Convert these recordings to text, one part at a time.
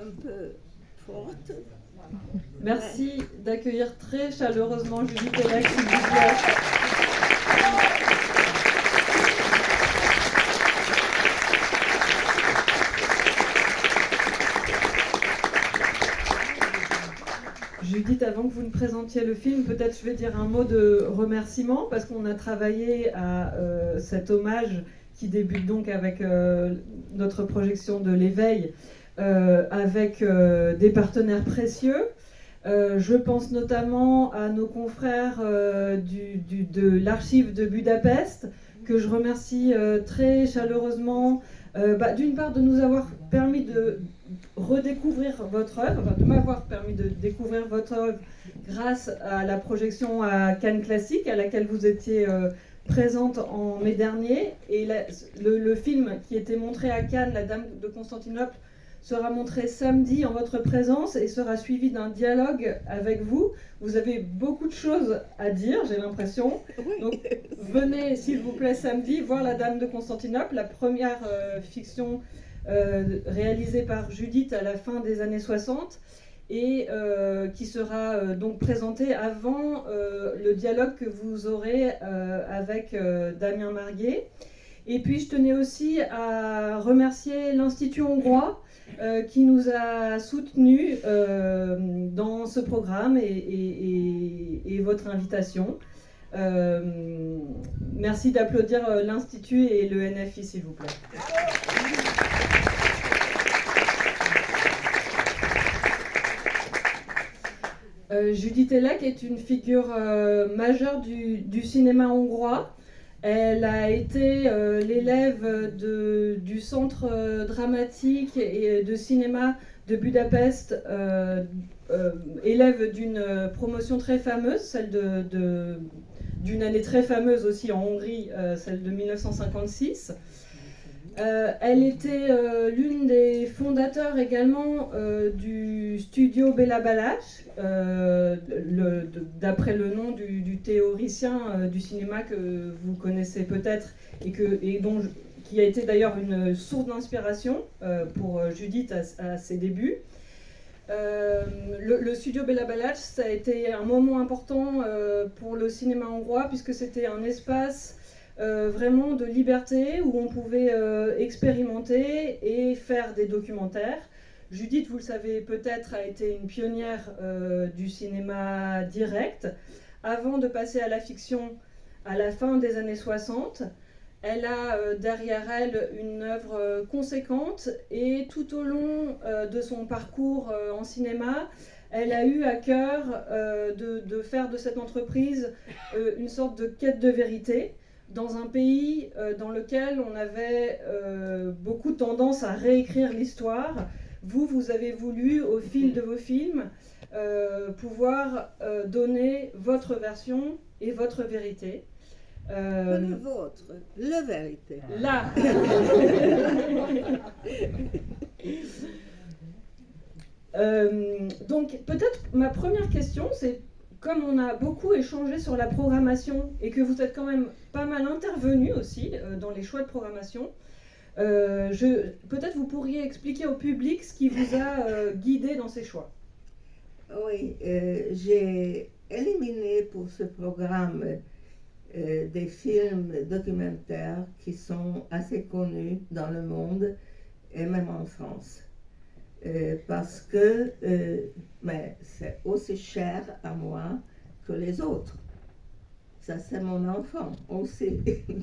un peu forte. Merci d'accueillir très chaleureusement Judith Elec, s'il vous plaît. Judith, avant que vous ne présentiez le film, peut-être je vais dire un mot de remerciement parce qu'on a travaillé à cet hommage qui débute donc avec notre projection de l'éveil avec des partenaires précieux. Je pense notamment à nos confrères de l'archive de Budapest que je remercie très chaleureusement d'une part de nous avoir permis de redécouvrir votre œuvre, de m'avoir permis de découvrir votre œuvre grâce à la projection à Cannes Classique à laquelle vous étiez présente en mai dernier. Et le film qui était montré à Cannes, La Dame de Constantinople, sera montré samedi en votre présence et sera suivi d'un dialogue avec vous. Vous avez beaucoup de choses à dire, j'ai l'impression. Donc venez s'il vous plaît samedi voir La Dame de Constantinople, la première fiction réalisée par Judith à la fin des années 60 et qui sera donc présentée avant le dialogue que vous aurez avec Damien Marguet. Et puis je tenais aussi à remercier l'Institut hongrois qui nous a soutenus dans ce programme et votre invitation. Merci d'applaudir l'Institut et le NFI, s'il vous plaît. Judith Elec est une figure majeure du cinéma hongrois. Elle a été l'élève du centre dramatique et de cinéma de Budapest, élève d'une promotion très fameuse, celle d'une année très fameuse aussi en Hongrie, celle de 1956. Elle était l'une des fondateurs également du studio Béla Balázs, d'après le nom du théoricien du cinéma que vous connaissez peut-être et qui a été d'ailleurs une source d'inspiration pour Judith à ses débuts. Le studio Béla Balázs, ça a été un moment important pour le cinéma hongrois puisque c'était un espace vraiment de liberté où on pouvait expérimenter et faire des documentaires. Judith, vous le savez peut-être, a été une pionnière du cinéma direct. Avant de passer à la fiction à la fin des années 60, elle a derrière elle une œuvre conséquente et tout au long de son parcours en cinéma, elle a eu à cœur de faire de cette entreprise une sorte de quête de vérité dans un pays dans lequel on avait beaucoup tendance à réécrire l'histoire. Vous avez voulu, au fil de vos films, pouvoir donner votre version et votre vérité. Pas le vôtre, la vérité. Là. Donc peut-être ma première question, c'est comme on a beaucoup échangé sur la programmation et que vous êtes quand même pas mal intervenu aussi dans les choix de programmation, peut-être vous pourriez expliquer au public ce qui vous a guidé dans ces choix. Oui, j'ai éliminé pour ce programme des films documentaires qui sont assez connus dans le monde et même en France. Parce que mais c'est aussi cher à moi que les autres. Ça, c'est mon enfant aussi.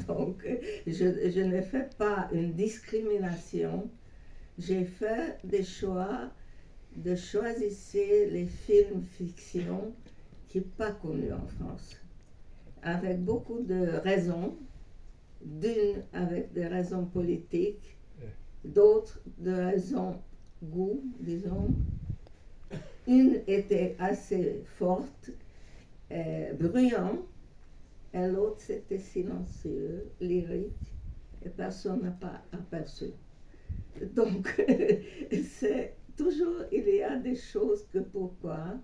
Donc, je ne fais pas une discrimination. J'ai fait des choix de choisir les films fiction qui ne sont pas connus en France. Avec beaucoup de raisons. D'une, avec des raisons politiques. D'autres, de raisons goût, disons. Une était assez forte, bruyante, et l'autre c'était silencieux, lyrique, et personne n'a pas aperçu. Donc, c'est toujours, il y a des choses que pourquoi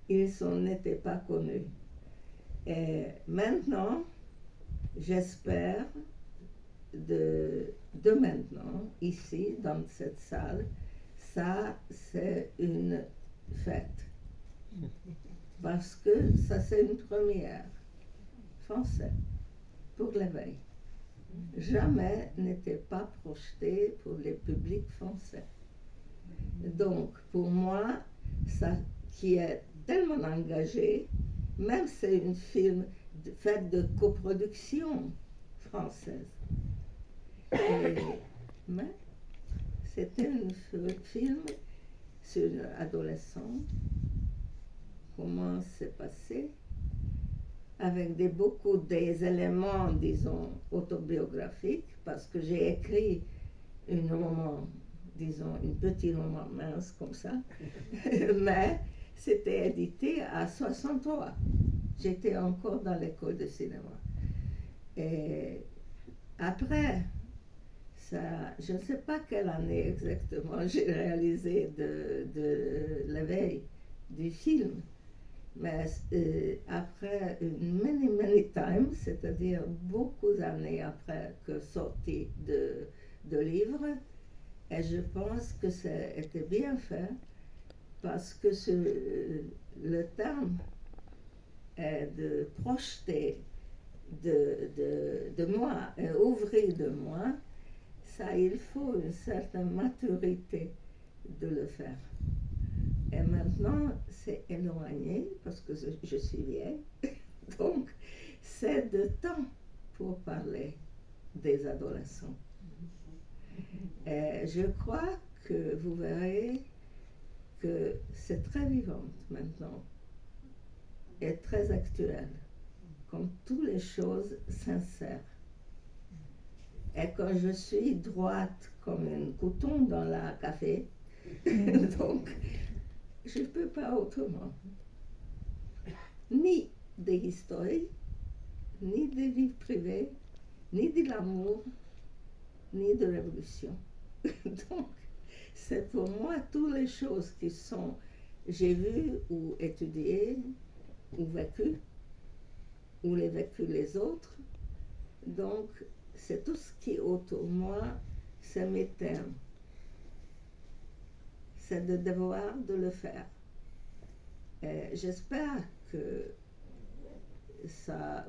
ils n'étaient pas connus. Et maintenant, j'espère de maintenant, ici, dans cette salle, ça, c'est une fête. Parce que ça, c'est une première français pour l'éveil. Jamais n'était pas projeté pour les publics français. Donc, pour moi, ça qui est tellement engagé, même c'est un film fait de coproduction française. Mais c'était un film sur un adolescent, comment c'est passé, avec beaucoup des éléments, disons, autobiographiques, parce que j'ai écrit un roman, disons, un petit roman mince comme ça, mais c'était édité à 63. J'étais encore dans l'école de cinéma. Et après, ça, je ne sais pas quelle année exactement j'ai réalisé de l'éveil du film, mais après many times, c'est-à-dire beaucoup d'années après que sorti de livre, et je pense que ça a été bien fait parce que le terme est de projeter de moi et ouvrir de moi, ça il faut une certaine maturité de le faire. Et maintenant, c'est éloigné parce que je suis vieille, donc c'est de temps pour parler des adolescents. Et je crois que vous verrez que c'est très vivant maintenant et très actuel, comme toutes les choses sincères. Et quand je suis droite comme un couteau dans la café, donc je ne peux pas autrement. Ni des histoires, ni des vies privées, ni de l'amour, ni de révolution. Donc, c'est pour moi toutes les choses qui sont, j'ai vu ou étudié, ou vécu, ou les vécu les autres. Donc, c'est tout ce qui est autour de moi, c'est mes thèmes. C'est le devoir de le faire. Et j'espère que ça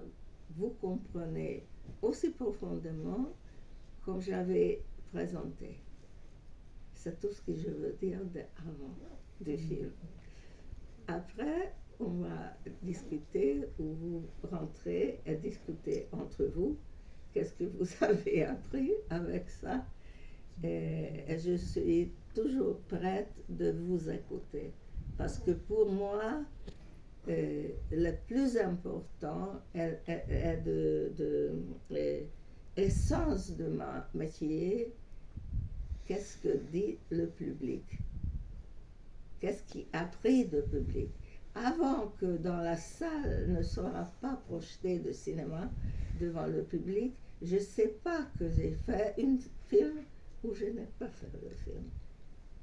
vous comprenez aussi profondément comme j'avais présenté. C'est tout ce que je veux dire avant du film. Après, on va discuter ou vous rentrez et discuter entre vous. Qu'est-ce que vous avez appris avec ça? Et je suis toujours prête de vous écouter. Parce que pour moi, le plus important est l'essence de mon métier. Qu'est-ce que dit le public? Qu'est-ce qui a pris le public? Avant que dans la salle ne sera pas projeté de cinéma devant le public, je ne sais pas que j'ai fait un film ou je n'ai pas fait le film.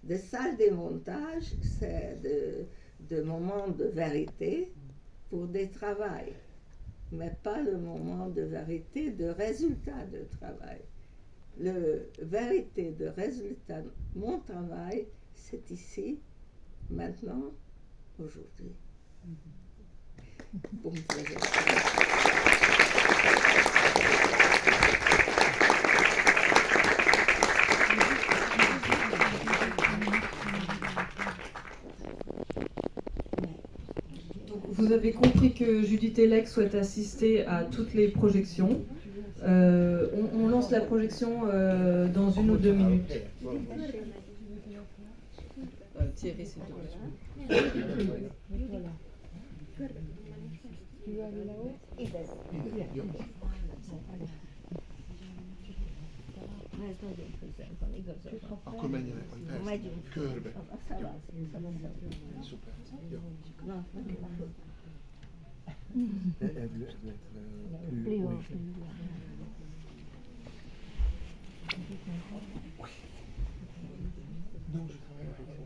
Des salles de montage, c'est de moments de vérité pour des travails, mais pas le moment de vérité de résultat de travail. Le vérité de résultat de mon travail, c'est ici, maintenant, aujourd'hui. Bon plaisir. Vous avez compris que Judith Elec souhaite assister à toutes les projections. On lance la projection dans 1 ou 2 minutes. Thierry, c'est tout. Akkor menjenek majd, persze. Megyünk. Körbe. Szuper. Jó. Donc je travaille avec